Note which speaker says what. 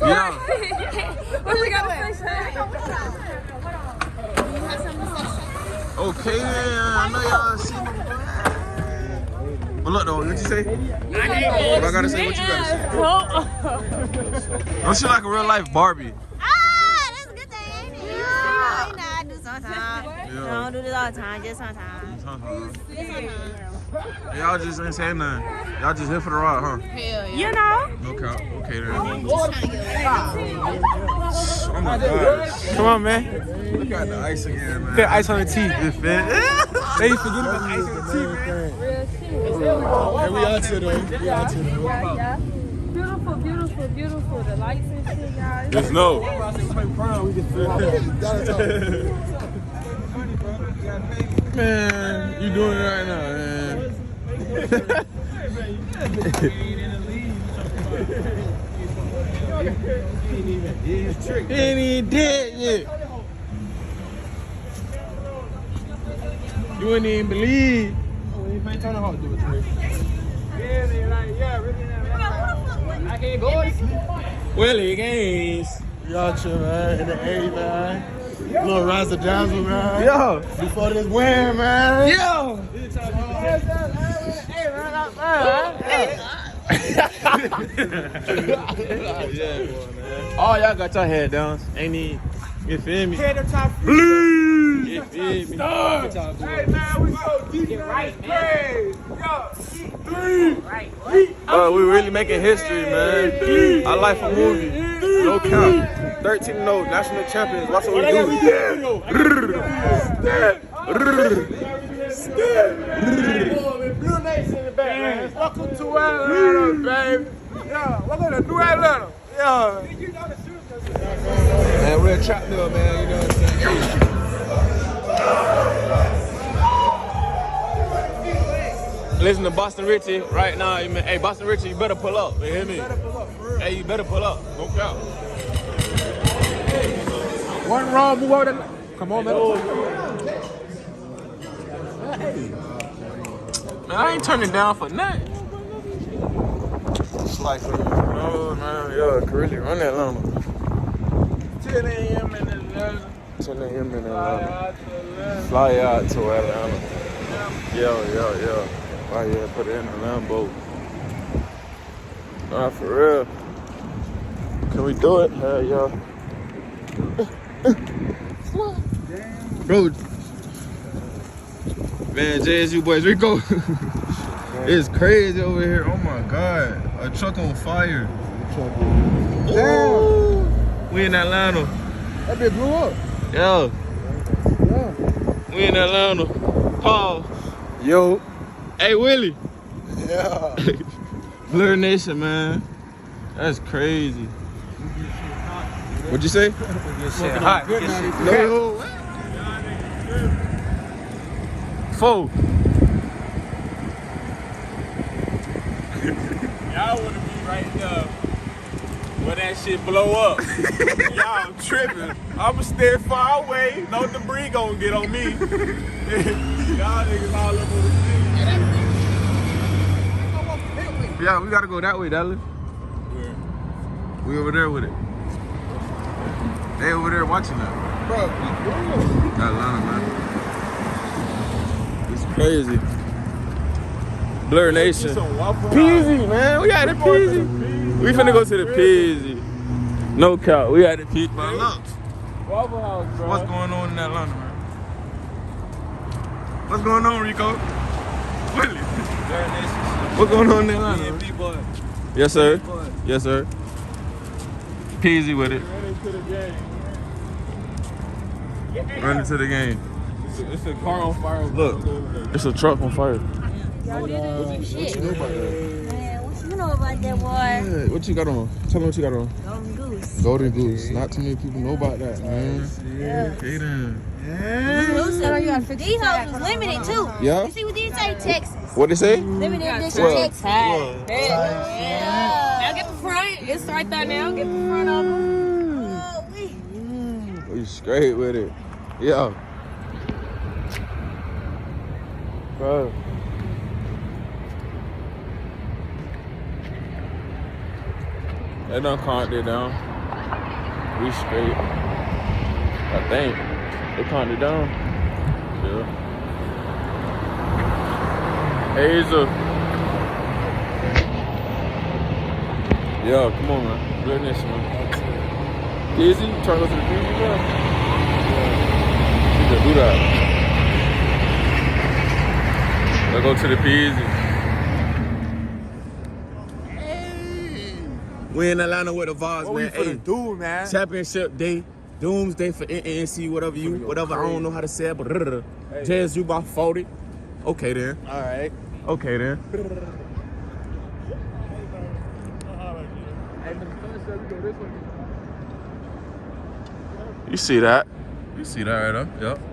Speaker 1: Yeah.
Speaker 2: What you got to say?
Speaker 1: Okay, then. I know y'all see me. But look, though, what you say? What I gotta say, what you gotta say? Don't she like a real life Barbie?
Speaker 2: That's a good thing, ain't it? Yeah. I do sometimes.
Speaker 1: Yeah.
Speaker 2: I don't do this all the time, just sometimes.
Speaker 1: Y'all just ain't saying nothing. Y'all just here for the ride, huh?
Speaker 2: Hell yeah. You know?
Speaker 1: No count. Okay, then. Oh my gosh.
Speaker 3: Come on, man.
Speaker 1: Look at the ice again, man.
Speaker 3: Put ice on the teeth.
Speaker 1: It fit.
Speaker 3: They forget about the ice on the teeth, man.
Speaker 4: Hey, we out to though.
Speaker 5: Yeah. Beautiful, beautiful, beautiful. The lights and shit, y'all.
Speaker 1: There's no. Man, you doing it right now, man. He ain't even dead yet. You wouldn't even believe. Well, it games.
Speaker 4: Y'all chill, man. In the A, man. Little razzle dazzle, man.
Speaker 1: Yo.
Speaker 4: Before this win, man.
Speaker 1: Yo. Oh, y'all got your head down. Ain't he? You feel me? Bleed. You feel me?
Speaker 3: Hey, man, we so deep right, man.
Speaker 1: We really making history, man. Our life a movie. No count. 13-0, national champions. Watch what we do.
Speaker 3: Blue Nation in the back, man. Welcome to Atlanta, baby. Yeah, welcome to New Atlanta. Yeah.
Speaker 1: Man, we're a trap mill, man. You know what I'm saying? Listen to Boston Richie right now. Hey, Boston Richie, you better pull up. You hear me? Hey, you better pull up. No count.
Speaker 3: One wrong move over there. Come on, man.
Speaker 1: Man, I ain't turning down for nothing. It's like, oh man, yo, could really run that long.
Speaker 3: 10 a.m. in Atlanta.
Speaker 1: 10 a.m. in Atlanta. Fly out to Atlanta. Yo. Why you put it in the Lambo? Nah, for real. Can we do it? Hell yeah. Bro. Man, JSU boys, Rico. It's crazy over here. Oh my God. A truck on fire. Ooh. We in Atlanta.
Speaker 4: That bitch blew up.
Speaker 1: Yeah. We in Atlanta. Paul.
Speaker 4: Yo.
Speaker 1: Hey, Willie.
Speaker 4: Yeah.
Speaker 1: Blur Nation, man. That's crazy. What'd you say?
Speaker 3: Hot.
Speaker 1: No. Four.
Speaker 3: Y'all want to be right there when that shit blow up. Y'all tripping. I'ma stay far away. No debris gonna get on me. Y'all niggas all up on the thing.
Speaker 1: Yeah, we gotta go that way, Dallas.
Speaker 3: Where?
Speaker 1: We over there with it. They over there watching that.
Speaker 4: Bro,
Speaker 1: Atlanta, man. It's crazy. Blur Nation. Peasy, man. We got the Peasy. We finna go to the Peasy. No count. We got the Peasy. But look,
Speaker 3: Waffle House, bro.
Speaker 1: what's going on in Atlanta, man? What's going on, Rico? Willie. What's going on in Atlanta?
Speaker 3: boy.
Speaker 1: Yes, sir. Yes, sir. Peasy with it.
Speaker 3: Running to the game.
Speaker 1: Running to the game.
Speaker 3: It's a car on fire.
Speaker 1: Look, it's a truck on fire.
Speaker 2: Y'all did it. Shit.
Speaker 4: you know about that?
Speaker 2: Man, what you know about that, boy?
Speaker 1: Yeah, what you got on? Tell me what you got on.
Speaker 2: Golden Goose.
Speaker 1: Golden Goose. Not too many people know about that, man.
Speaker 2: Yeah.
Speaker 1: Okay then.
Speaker 2: Exclusive. These hoes was limited, too.
Speaker 1: Yeah?
Speaker 2: You see what these say? Texas.
Speaker 1: What they say?
Speaker 2: Limited edition
Speaker 1: Well,
Speaker 2: Texas.
Speaker 1: well.
Speaker 2: Yeah.
Speaker 5: Now get the front. It's right there now. Get the front of them.
Speaker 2: Oh,
Speaker 1: We straight with it. Yeah. Bro. They done calmed it down. We straight. I think. They calmed it down. Yeah. Hazel. Yo, come on, man. Goodness, man. Easy? Trying to go to the PZ, bro? You can do that. Let's go to the PZ. We in Atlanta with the Vols,
Speaker 3: What
Speaker 1: man.
Speaker 3: we finna do, man?
Speaker 1: Championship day, doomsday for NNC, whatever I don't know how to say it, but Jazz, you about 40. Okay then.
Speaker 3: All right.
Speaker 1: Okay then. You see that? You see that right there? Yep.